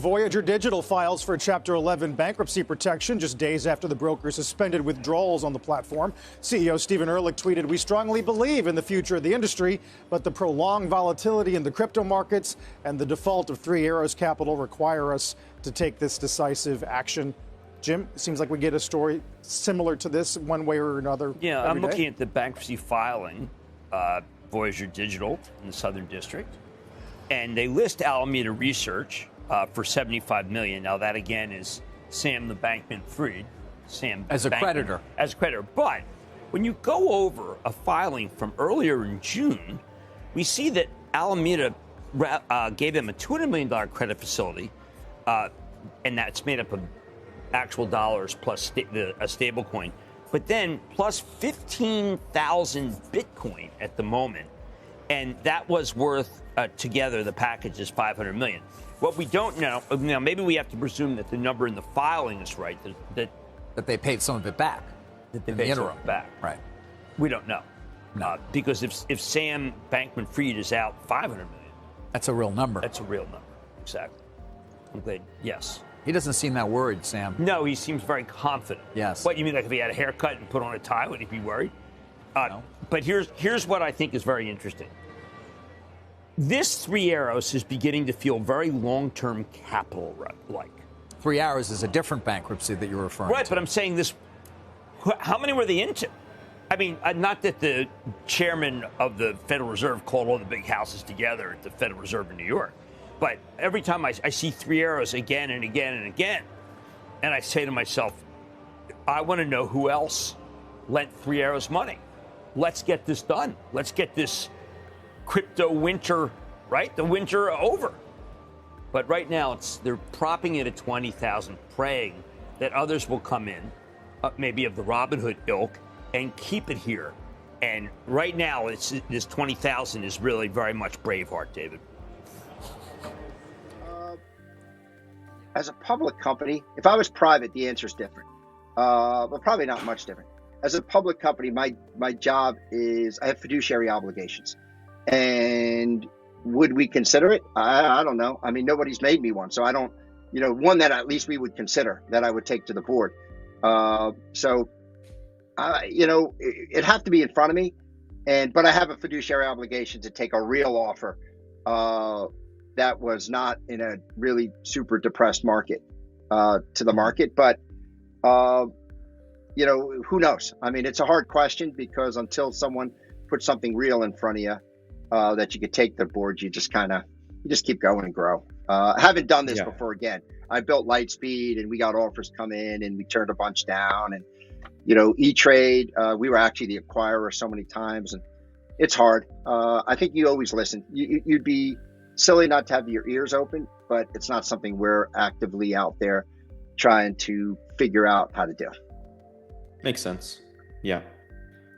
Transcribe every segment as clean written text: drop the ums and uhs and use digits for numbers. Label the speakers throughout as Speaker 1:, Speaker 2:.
Speaker 1: Voyager Digital files for Chapter 11 bankruptcy protection just days after the broker suspended withdrawals on the platform. CEO Stephen Ehrlich tweeted, "We strongly believe in the future of the industry, but the prolonged volatility in the crypto markets and the default of Three Arrows Capital require us to take this decisive action." Jim, it seems like we get a story similar to this one way or another.
Speaker 2: Yeah, I'm looking at the bankruptcy filing, Voyager Digital in the Southern District, and they list Alameda Research for $75 million. Now that again is Sam the Bankman-Fried, Sam
Speaker 3: as a creditor.
Speaker 2: As a creditor. But when you go over a filing from earlier in June, we see that Alameda gave them a $200 million credit facility, and that's made up of actual dollars plus a stable coin, but then plus 15,000 Bitcoin at the moment. And that was worth, together, the package is $500 million. What we don't know, now maybe we have to presume that the number in the filing is right, that
Speaker 3: they paid some of it back.
Speaker 2: That they paid some of it back.
Speaker 3: Right.
Speaker 2: We don't know.
Speaker 3: No.
Speaker 2: Because if Sam Bankman-Fried is out $500 million.
Speaker 3: That's a real number.
Speaker 2: That's a real number. Exactly. I'm glad. Yes.
Speaker 3: He doesn't seem that worried, Sam.
Speaker 2: No, he seems very confident.
Speaker 3: Yes.
Speaker 2: What, you mean like if he had a haircut and put on a tie, would he be worried?
Speaker 3: No.
Speaker 2: But here's what I think is very interesting. This Three Arrows is beginning to feel very long-term capital-like.
Speaker 3: 3 Arrows is a different bankruptcy that you're referring to.
Speaker 2: Right, but I'm saying this, how many were they into? I mean, not that the chairman of the Federal Reserve called all the big houses together at the Federal Reserve in New York, but every time I see Three Arrows again and again and again, and I say to myself, I want to know who else lent Three Arrows money. Let's get this done. Let's get this crypto winter, right? The winter over. But right now, they're propping it at 20,000, praying that others will come in, maybe of the Robinhood ilk, and keep it here. And right now, this 20,000 is really very much Braveheart, David.
Speaker 4: As a public company, if I was private, the answer is different, but probably not much different. As a public company, my job is I have fiduciary obligations. And would we consider it? I don't know. I mean, nobody's made me one. So I don't, one that at least we would consider that I would take to the board. It'd have to be in front of me. But I have a fiduciary obligation to take a real offer that was not in a really super depressed market to the market. But, who knows? I mean, it's a hard question because until someone puts something real in front of you, that you could take the board, you just keep going and grow. I haven't done this before. Again, I built Lightspeed and we got offers come in and we turned a bunch down. And, E-Trade, we were actually the acquirer so many times and it's hard. I think you always listen. You'd be silly not to have your ears open, but it's not something we're actively out there trying to figure out how to do.
Speaker 5: Makes sense. Yeah.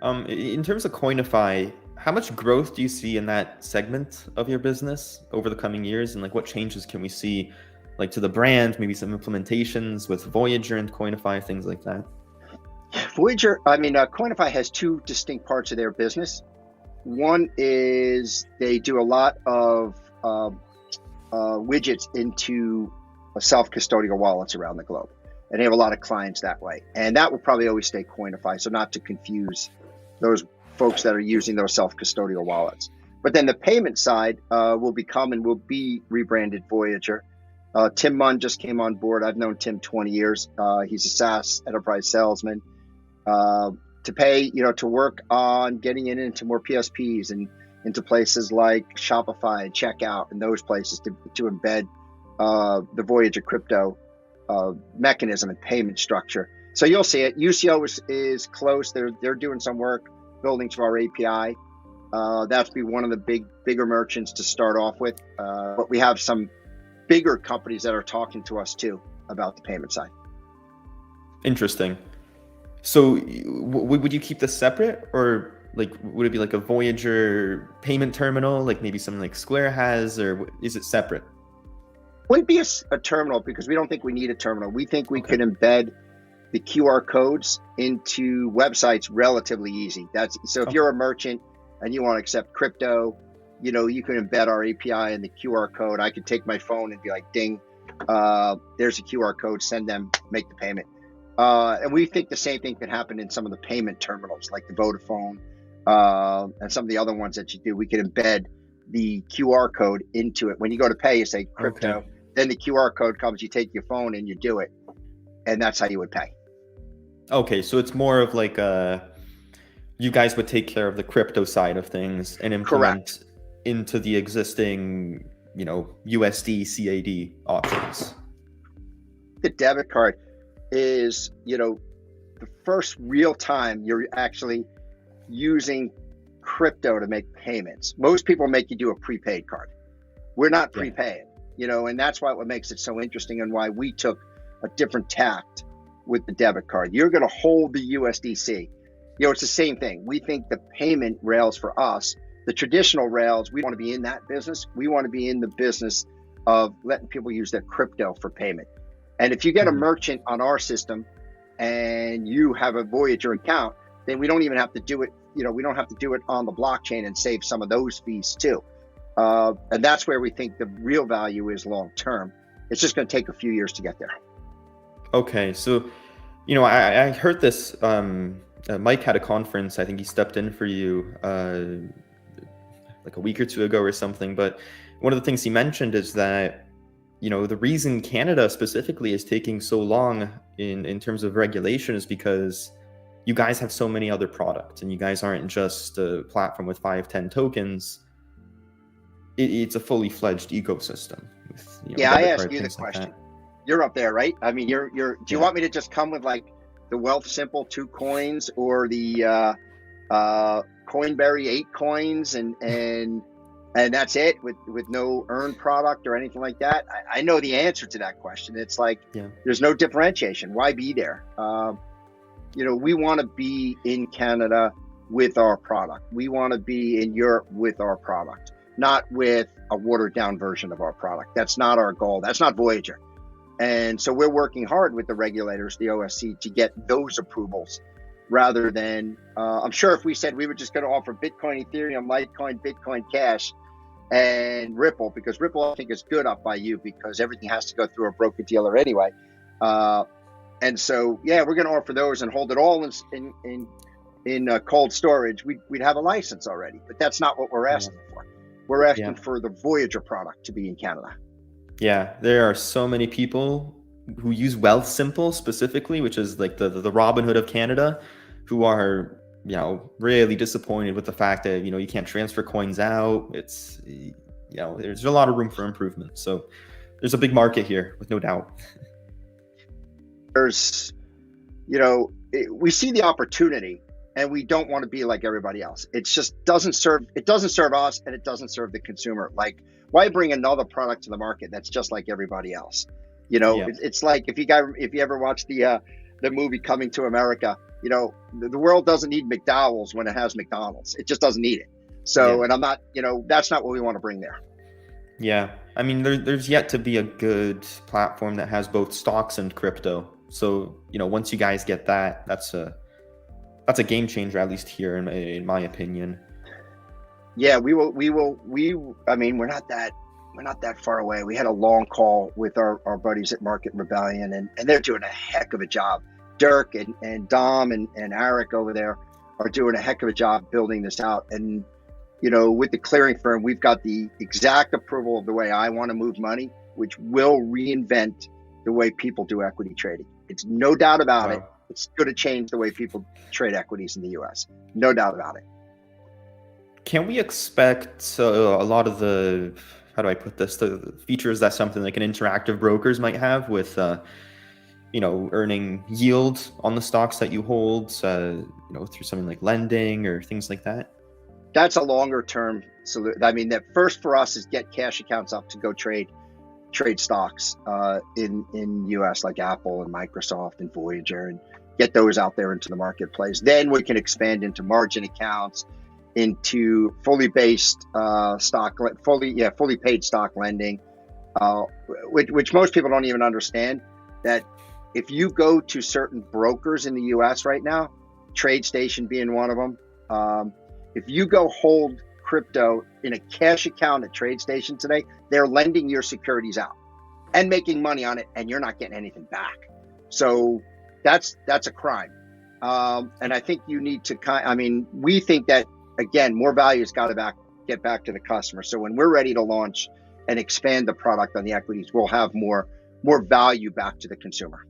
Speaker 5: In terms of Coinify, how much growth do you see in that segment of your business over the coming years? And what changes can we see to the brand, maybe some implementations with Voyager and Coinify, things like that?
Speaker 4: Coinify has two distinct parts of their business. One is they do a lot of widgets into self-custodial wallets around the globe. And they have a lot of clients that way. And that will probably always stay Coinify. So not to confuse those folks that are using those self-custodial wallets. But then the payment side will be rebranded Voyager. Tim Munn just came on board. I've known Tim 20 years. He's a SaaS enterprise salesman to pay, to work on getting it into more PSPs and into places like Shopify and Checkout and those places to embed the Voyager crypto mechanism and payment structure. So you'll see it. UCO is close. They're doing some work building to our API. That's be one of the bigger merchants to start off with. But we have some bigger companies that are talking to us too about the payment side.
Speaker 5: Interesting. So would you keep this separate, or would it be a Voyager payment terminal, maybe something like Square has, or is it separate?
Speaker 4: Wouldn't be a terminal because we don't think we need a terminal. We think we could embed the QR codes into websites relatively easy. If you're a merchant and you want to accept crypto, you can embed our API in the QR code. I could take my phone and be like, ding, There's a QR code, send them, make the payment. And we think the same thing could happen in some of the payment terminals, like the Vodafone and some of the other ones that you do. We can embed the QR code into it. When you go to pay, you say crypto, then the QR code comes, you take your phone and you do it. And that's how you would pay.
Speaker 5: Okay, so it's more of like you guys would take care of the crypto side of things and implement into the existing, USD, CAD options.
Speaker 4: The debit card is, the first real time you're actually using crypto to make payments. Most people make you do a prepaid card. We're not prepaying, and that's what makes it so interesting and why we took a different tact with the debit card. You're going to hold the USDC. It's the same thing. We think the payment rails for us, the traditional rails, we want to be in that business. We want to be in the business of letting people use their crypto for payment. And if you get a merchant on our system and you have a Voyager account, then we don't even have to do it. We don't have to do it on the blockchain and save some of those fees too. And that's where we think the real value is long term. It's just going to take a few years to get there.
Speaker 5: Okay, so, I heard this. Mike had a conference. I think he stepped in for you like a week or two ago or something. But one of the things he mentioned is that, the reason Canada specifically is taking so long in terms of regulation is because you guys have so many other products and you guys aren't just a platform with 5-10 tokens. It's a fully fledged ecosystem. With,
Speaker 4: I asked you the question. You're up there, right? I mean, do you want me to just come with like the Wealth Simple 2 coins or the Coinberry 8 coins and that's it with no earn product or anything like that? I know the answer to that question. It's like, there's no differentiation. Why be there? We want to be in Canada with our product. We want to be in Europe with our product, not with a watered down version of our product. That's not our goal. That's not Voyager. And so we're working hard with the regulators, the OSC, to get those approvals rather than, I'm sure if we said we were just going to offer Bitcoin, Ethereum, Litecoin, Bitcoin Cash, and Ripple, because Ripple I think is good up by you because everything has to go through a broker dealer anyway. And so, we're going to offer those and hold it all in cold storage. We'd have a license already, but that's not what we're asking for. We're asking for the Voyager product to be in Canada.
Speaker 5: Yeah, there are so many people who use Wealth Simple specifically, which is like the Robinhood of Canada, who are, really disappointed with the fact that, you can't transfer coins out. It's, there's a lot of room for improvement. So there's a big market here with no doubt.
Speaker 4: There's, we see the opportunity and we don't want to be like everybody else. It just doesn't serve us and it doesn't serve the consumer. Like, why bring another product to the market that's just like everybody else? It's like if you ever watch the movie Coming to America, the world doesn't need McDowell's when it has McDonald's. It just doesn't need it. So, and I'm not, that's not what we want to bring there.
Speaker 5: Yeah, I mean, there's yet to be a good platform that has both stocks and crypto. So, once you guys get that, that's a game changer, at least here in my opinion.
Speaker 4: Yeah, we will. I mean, we're not that far away. We had a long call with our buddies at Market Rebellion, and they're doing a heck of a job. Dirk and Dom and Eric over there are doing a heck of a job building this out. And, with the clearing firm, we've got the exact approval of the way I want to move money, which will reinvent the way people do equity trading. It's no doubt about it. It's going to change the way people trade equities in the U.S. No doubt about it.
Speaker 5: Can we expect a lot of the, how do I put this, the features that something like an interactive brokers might have with, earning yield on the stocks that you hold, through something like lending or things like that?
Speaker 4: That's a longer term solution. I mean, that first for us is get cash accounts up to go trade stocks in U.S. like Apple and Microsoft and Voyager, and get those out there into the marketplace. Then we can expand into margin accounts, into fully paid stock lending, which most people don't even understand. That if you go to certain brokers in the U.S. right now, TradeStation being one of them, if you go hold crypto in a cash account at TradeStation today, they're lending your securities out. and making money on it, and you're not getting anything back. So that's a crime. And I think you need to we think that, again, more value has got to get back to the customer. So when we're ready to launch and expand the product on the equities, we'll have more value back to the consumer.